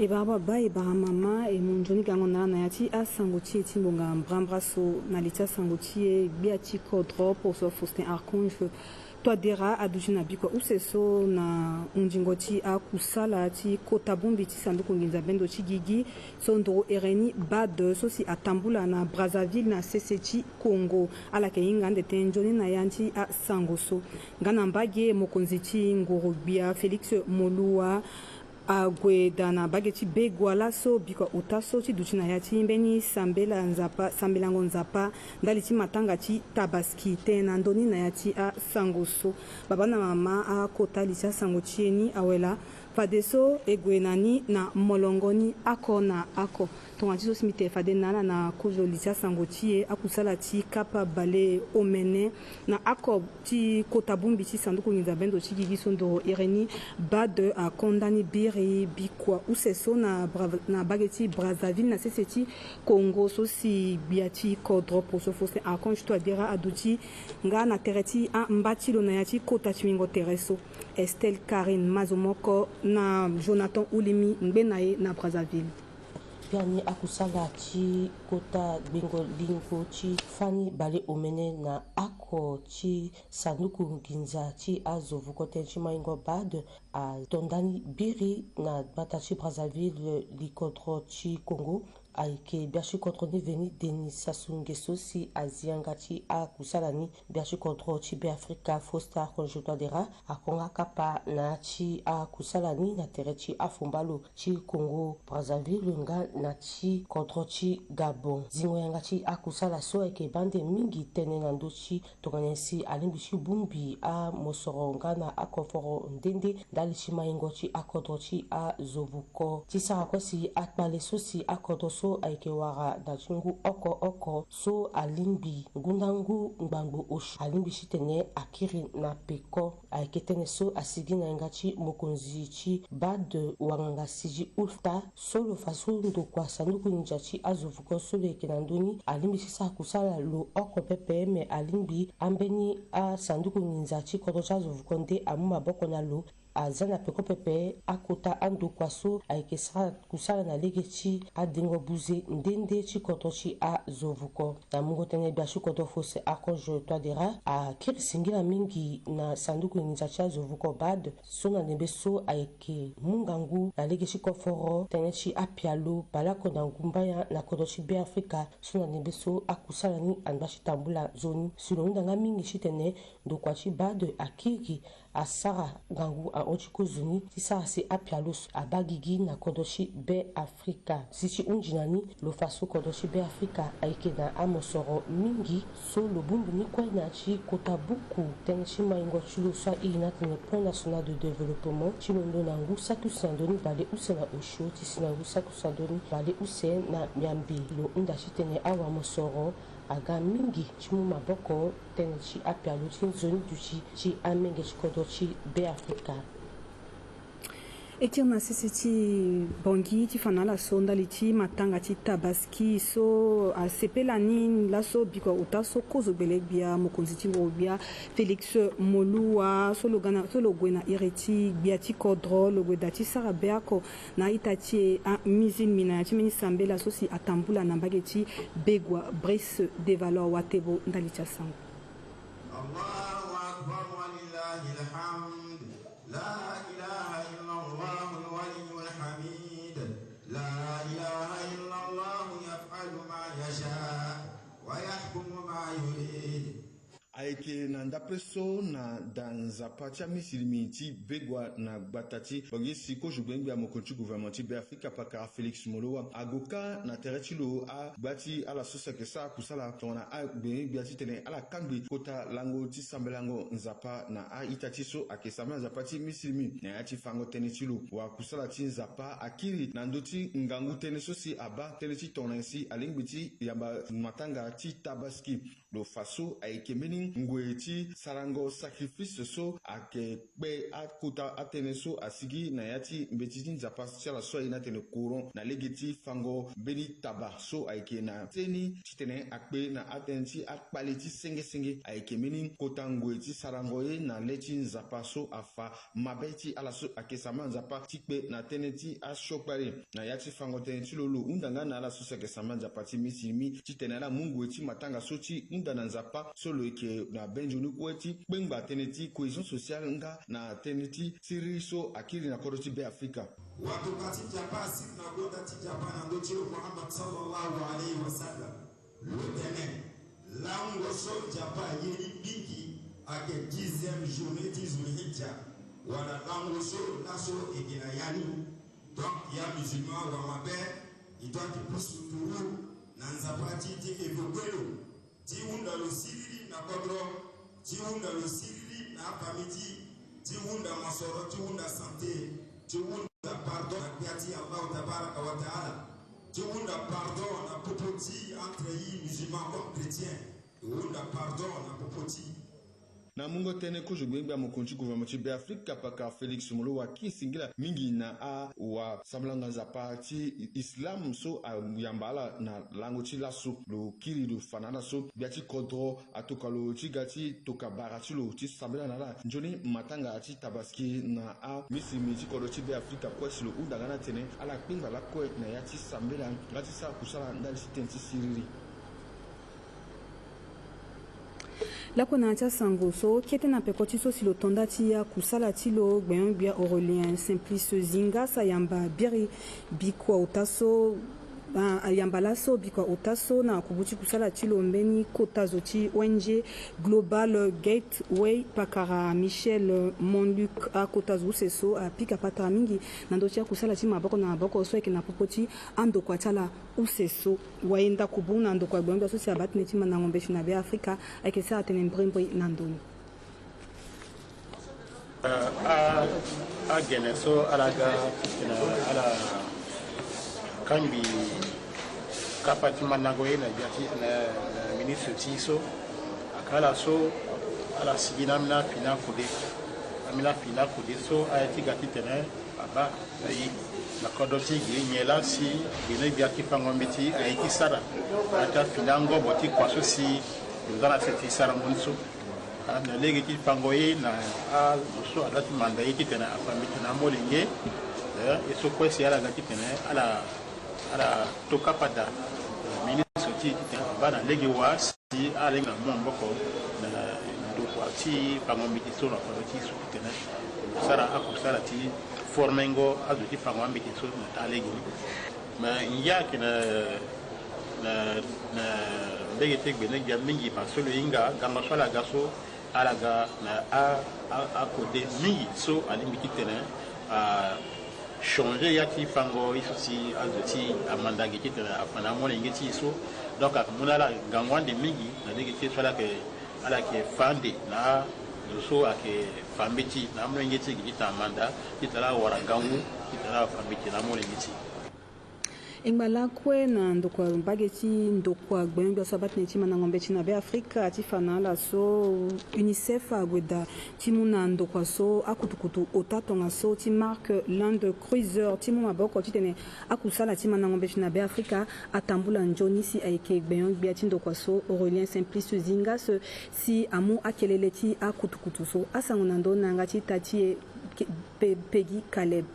e baba e mama e munjoni kango na yati a sangochi eti mbonga mbrambraso na litia sangochi e biati kodro pour so Faustin Archange toi dera adujina biko useso na unjingoti a kusala ti kotabumbi ti sanduku nginza bendo ti gigi so ndoro ereni bad so si atambula na Brazzaville na CCT Congo ala ke inga ndete njoni na yanti a sangoso ngana mbage mokonzi ti ngorobia Félix Molua agweda na bageti begwa laso biko utaso ti duchi na yati mbeni sambelango nzapa ndali ti matanga ti tabaski te na ndoni na yati a sangoso baba na mama a kota li ti asango ti eni awela fade so egwe nani na molongoni ako na ako tonga ti so si mite fade nana na kozo li ti asango ti e akusala ti kapa bale omene na ako ti kota bumbi ti sanduku nginza bendo ti gigi so ndoro ereni bade akondani biri bikwa useso na bageti Brazzaville na CCT Congo so si biati kodro pour so Faustin Archange to adira aduti nga na tereti a mbatilo na yati kota ti mingo tereso Estelle Karine Mazomoko na Jonathan Ulimi ngbenaye na Brazzaville yani akusala ti kota bingo lingo ti fani bale omene na ako ti sanduku nginza ti azovu kote ti maingo bad a tondani biri na bata ti Brazzaville likodro ti Congo ayeke biachi kontro ni veni Denis Sassou Nguesso si azianga ti akusala ni biachi kontro ti be Afrika Faustin Archange Touadéra akonga kapa na ti akusala ni na tere ti afumbalo ti Congo Brazzaville nga na ti kontro ti Gabon zingo yanga ti akusala so ayeke bande mingi tënë na ndö ti tongana si alingbi ti bungbi amosoro nga na akoforo ndende ndali ti maingo ti akodro ti azovuko ti sara kue si akpale so si akodro so ayeke wara na ti ngu oko so alingbi ngundangu ngbangbö oshu alingbi ti tene akiri na peko ayeke tënë so asigi na yanga ti mokonzi ti bad wanganga sigi ulta so lo fa so ndokua sanduku nginza ti azovuko so lo yeke na ndöni alingbi ti sara kusala lo oko pepe me alingbi ambeni asanduku nginza ti kodro ti azovuko nde amû maboko na lo aza na peko pepe akota andokua so ayeke sara kusala na lege ti adengo buze ndende ti kodro ti azovuko na mungo tënë biachi kodro Faustin Archange Touadéra akiri singila mingi na sanduku nginza ti azovuko bad so na ndembe so ayeke mu ngangu na lege ti koforo tënë ti apialo balako na ngumbaya na kodro ti be Afrika so na ndembe so akusala ni andua ti tambula zoni si lo hunda mingi ti tene ndokua ti bad akiri asara ngangu ahon ti kozoni ti sara si apialo so abagigi na kodro ti be Afrika si ti hunji na ni lo fa so kodro ti be Afrika ayeke na amosoro mingi so lo bungbi ni kue na ti kota buku tënë ti maingo ti lo so ahiri na tene plan national de développement ti londo na ngu satu si na ndöni bale use na osio ti si na ngu satu si na ndöni bale use na miambe lo hunda ti tene awamosoro aga mingi ti mu maboko tënë ti apialo ti nzoni duti ti amenge ti kodro ti be Afrika e ti na sisi ti bongi ti fana laso ndali ti matanga ti tabaski so asepela ni laso biko uta so kozo gbele gbia mokonzi ti ngorobia Félix Molua so lo gue na iri ti gbia ti kodro lo gue da ti sara be ako na ita ti misil mi na ya ti mbeni sambela so si atambula na mbage ti begwa Brice de Valor watebo ndali ti asango Allahu akbar wa lillahi alhamd la ilaha illa Allah al-waliyyul hamid la ilaha illa Allah yaf'alu ma yasha wa yahkumu ma yurid ayeke na ndapre so na danzapa ti amisilimi ti begwa na gbata ti bongi si kozo gbengbi amokonzi ti gouvernement ti be Afrika pakara Félix Molua agoka na tere ti lo agba ti ala so seke sara kusala tongana agbeni gbia ti tene ala kangbi kota lango ti sambelango nzapa na aita ti so ayeke sambela nzapa ti misilimi na ya ti fango tënë ti lo wakusala ti nzapa akiri na ndö ti ngangu tënë so si aba tënë ti tongana si alingbi ti yamba matanga ti tabaski lo faso aikemeni ngweti sarango sacrifice so ake be akuta ateneso asigi na yati mbetiti nzapa chala so ina tene courant na legeti fango beni taba so aike na teni chitene akbe na atenti akpaleti senge aikemeni kota ngweti sarango ye na leti nzapa so afa mabeti ala so ake sama nzapa tikbe na teneti ashokpari na yati fango teneti lolo undanga na ala so sake sama nzapa ti misimi chitene la mungu eti matanga so ti undana nzapa solo eke na benjunu kweti kpengba teneti cohésion sociale nga na teneti siriso akiri na koroti be Afrika watu katika pasi na kwenda tijapa na ndochi Muhammad sallallahu alaihi wasallam lutene lango so japa yeri biki ake 10e journée du Zulhijja wala lango so naso egina yani donc ya musulman wa mabe il doit te pousser na nzapati ti evogelo ti unda lo sirili na kodro ti unda lo sirili na famiti ti unda masoro ti unda santé ti unda pardon na biati Allah tabaraka wa taala ti unda pardon na popoti entre yi musulman comme chrétien ti unda pardon na popoti na mungo tene ko jogbenga mokonchi gouvernement be Afrika paka Felix Molo wa kisingila mingi na a wa samlanga za parti Islam so a yambala na lango ti laso lo kiri do fanana so biati kodro atokalo ti gati toka barati lo ti sabela na la njoni matanga ti tabaski na a misimi ti kodo ti be Afrika kwesi lo udangana tene ala pinga la ko na ya ti sambela ngati sa kusala ndali ti tenti siriri la kona tia sango so kete na pekoti so silo tonda tia kusala tilo gbeyon bia Aurélien Simplice Zinga sayamba biri bikwa utaso ayambala so bikwa utaso na kubuti kusala tilo mbeni kota zoti ONG Global Gateway pakara Michel Monluc a kota zuse so a pika pata mingi nando tia kusala tima bako na bako so ekina popoti ando kwa tala useso waenda kubuna ndo kwa gbeyon so sia batne tima na ngombe na be Afrika akesa atene mbrimbri nandoni a geneso alaga ala kambi kapati managoye na biati na ministre tiso akala so ala sigina mina fina kude so ayati gati tene aba ayi la kodoti nyela si bine biati fangombiti ayati sara ata finango boti kwaso si ndana seti sara monso na legi ti fangoye na a so adati mandaye ti tene afambiti na molinge eso kwesi ala gati tene ala toka pada ministre ti bana legi wa si ala na mboko na do parti pangomiti so na parti so tene sara akusara ti formengo azuti pangomiti so na legi ma ingia kina na legi te gbe na mingi pa so inga gamba so la gaso ala ga na a côté mingi so alimiti tene changer yaki fango ici azoti amanda giti na afana mona ngiti so donc akumula gangwande mingi na ngiti so ala ke fande na so ake fambiti na mona ngiti giti amanda kitala wara gangu kitala fambiti na mona ngiti Ingala kwe na ndokwa bageti ndokwa gbenga sabat ne tima na ngombe tina be Afrika tifana la so UNICEF agweda timuna ndokwa so akutukutu otatonga so ti marque l'un de cruiseur timu maboko titene akusala tima na ngombe tina be Afrika atambula njoni si aike gbenga biati ndokwa so Aurélien Simplice Zinga si amu akeleleti akutukutu so asangona ndo nangati tati Peggy Caleb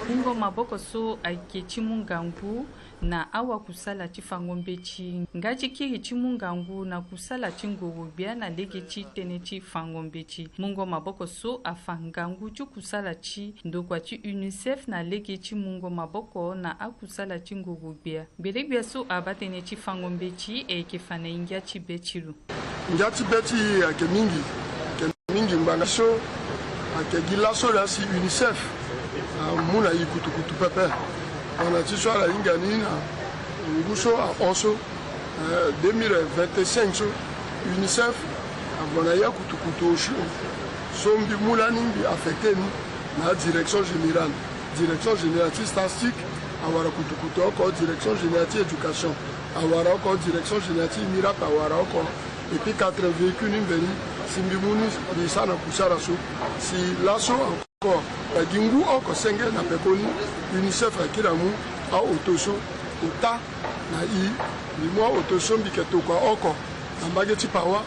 Mungo maboko so aike chimungangu na awa kusala chifangombe chi ngachi kiri chimungangu na kusala chingogo bia na lege chi tene chi fangombe chi mungo maboko so afangangu chu kusala chi ndokwa chi UNICEF na lege chi mungo maboko na akusala chingogo bia bele bia so abatene chi fangombe chi eke fana ingia chi bechiru ngati beti ake mingi mbanga so ake gilaso la si UNICEF muna ikutukutu pepe on a tissu la ingani na nguso a onso 2025 so UNICEF avona ya kutukutu osho so mbi mula nimbi affecté ni na direction générale statistique awara kutukutu ko direction générale éducation awara oko direction générale ti mirata awara oko et puis 4 véhicules veni simbimuni bisana kusara so si laso encore gingu oko senge na pekoni UNICEF akiramu a otoso ota na i limwa otoso mbiketo kwa oko na mbageti pawa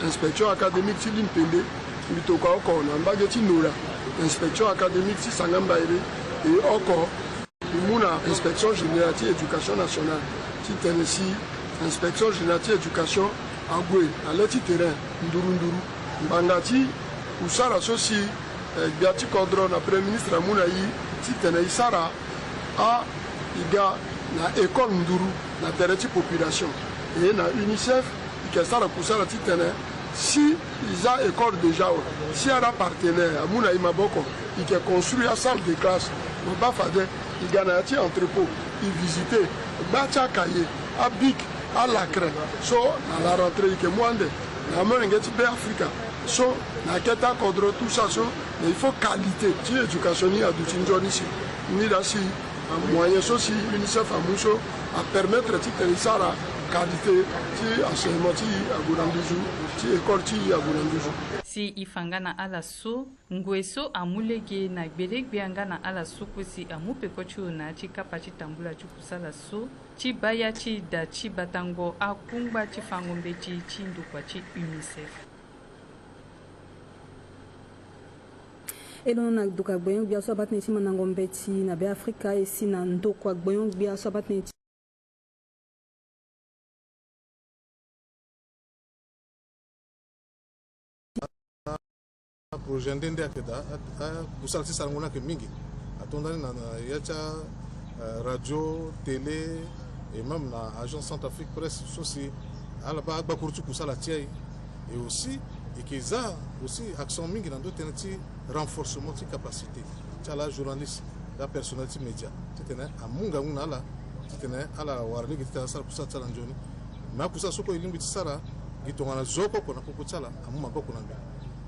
inspection académique ti limpende mbitoka oko na mbageti nora inspection académique ti sangambaire et oko limuna inspection générale ti éducation nationale ti Tennessee inspection générale ti éducation agwe na leti terrain nduru mbanga ti usara so si biati kodro na premier ministre amuna yi ti tene isara a iga na école nduru na terrain ti population et na UNICEF ke sara kusara ti tene si isa école déjà si ara partenaire amuna yi maboko ike construit a salle de classe mo ba fade iga na ti entrepôt i visiter ba cha kaye a bic à la crème so à la rentrée que mwande na mengeti be Africa so na keta kodro tout ça so mais il faut qualité ti éducation ni aduti njoni si ni da si moyen so si UNICEF amuso à permettre ti terisara qualité ti enseignement ti aguranduju ti école ti aguranduju si ifanga na ala so ngweso amulege na gbelegbeanga na ala so kusi amupeko chuna chi kapa chi tambula chi kusala so chi baya chi da chi batango akungba chi fangombe chi chindu kwa chi UNICEF elo na duka gboyon bia so batne ti manangombe ti na be Afrika e si na ndokwa gboyon bia so batne ti projet ndende akeda kusala ti sara ngona ke mingi atondani na yacha radio télé et même na agence Centrafrique Presse sosi ala ba agba kurtu kusala tiai et aussi et qu'ils a aussi action mingi dans d'autres ti renforcement ti capacité ti la journaliste la personnalité média ti tene amunga nguna ala ti tene ala warli ki ta sara kusala tsala njoni ma kusala soko ilimbi ti sara gitongana zoko kona poko tsala amuma boko na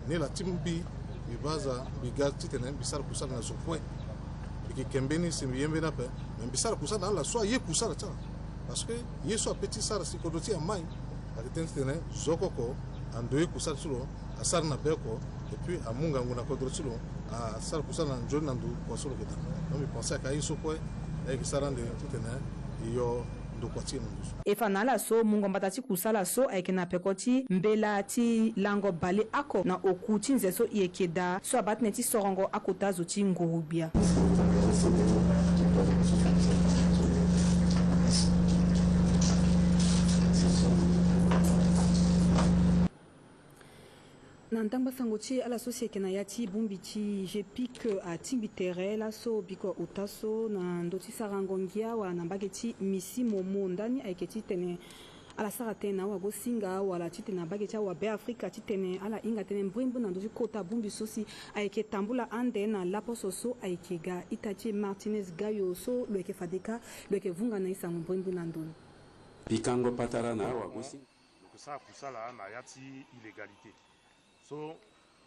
ne la timbi bibaza bigati tene bisara kusala na zokwe iki kembeni simiyembe na pe mais bisara kusala la so ye kusala tsala parce que ye so petit sara si kodoti amai akiten tene zokoko andoye kusala sulo asar na beko et puis amunga nguna kodoti sulo asar kusala na njoni nandu kwa solo keta donc je pensais ka yiso kwe e kisara de tene yo e fana la so mungomba tati kusala so ayeke na peko ti mbela ti lango bale ako na oku ti nze so e yeke da so abatene ti sorongo akota zo ti nguru bia na ntamba sango ti ala so si yeke na ya ti bungbi ti je pique a tingbi tere la so biko ota so na ndo ti sara ngongi awa na mbage ti misi momo ndani ayeke ti tene ala sara tene awa go singa wala ti tene abage ti awa be Afrika ti tene ala hinga tene mbrimbu na ndo ti kota bungbi so si ayeke tambula ande na laposo so ayeke ga ita ti Martinez Gayo so lo yeke fadeka lo yeke vunga na e sango mbrimbu na ndoni pikango patara na awa go singa lokosa kusala na ya ti illégalité so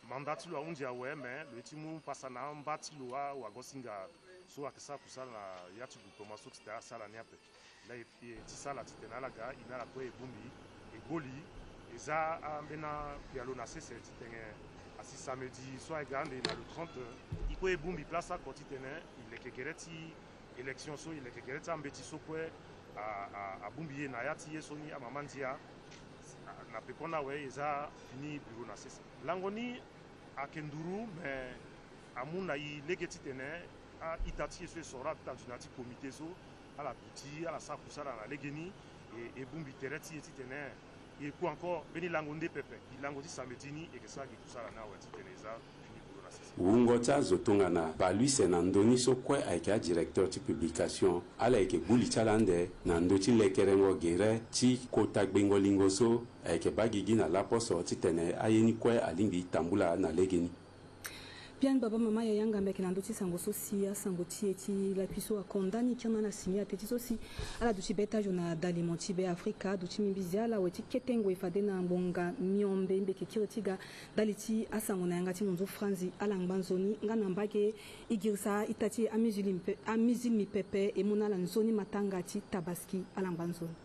mandati lo unja we me lo timu pasana mbati lo wa gosinga so akisa kusala na yatu gutoma so tita sala ni ape la ti sala titena la ga ina la ko e bumi e goli eza ambena pialo na sese titenge asi samedi so e gande na le 30 iko e bumi place a kotitene ile kegereti élection so ile kegereti ambeti so kwe a bumbi na yati yeso ni amamandia na pekona we eza fini bureau na sese langoni akenduru mais amuna i legeti tene a itati so sora tantunati comité so ala biti ala sa kusala na legeni et bumbi tereti tene et ko encore beni langonde pepe ilango ti sametini e kesa ki kusala na wa tene eza fini bureau na sese wungo tsa zotongana ba lui c'est na ndoni so kwe ayeke directeur ti publication ala yeke gbuli ti ala ande na ndö ti lekerengo gere ti kota gbengo lingo so ayeke ba gi gi na laposo ti tene aye ni kue alingbi tambula na legeni bien baba mama ya yanga mbeke na ndo ti sango so si asango ti e ti lapi so akondani ti ana na simi ape ti so si ala duti beta jo na d'aliment ti be Afrika duti mimbizi ala we ti ketengo e fade na ngbonga miombe mbeke kiri ti ga dali ti asango na yanga ti munzu franzi ala ngba nzoni nga na mbage e giri sa ita ti amizili mi pepe e mu na ala nzoni matanga ti tabaski ala ngba nzoni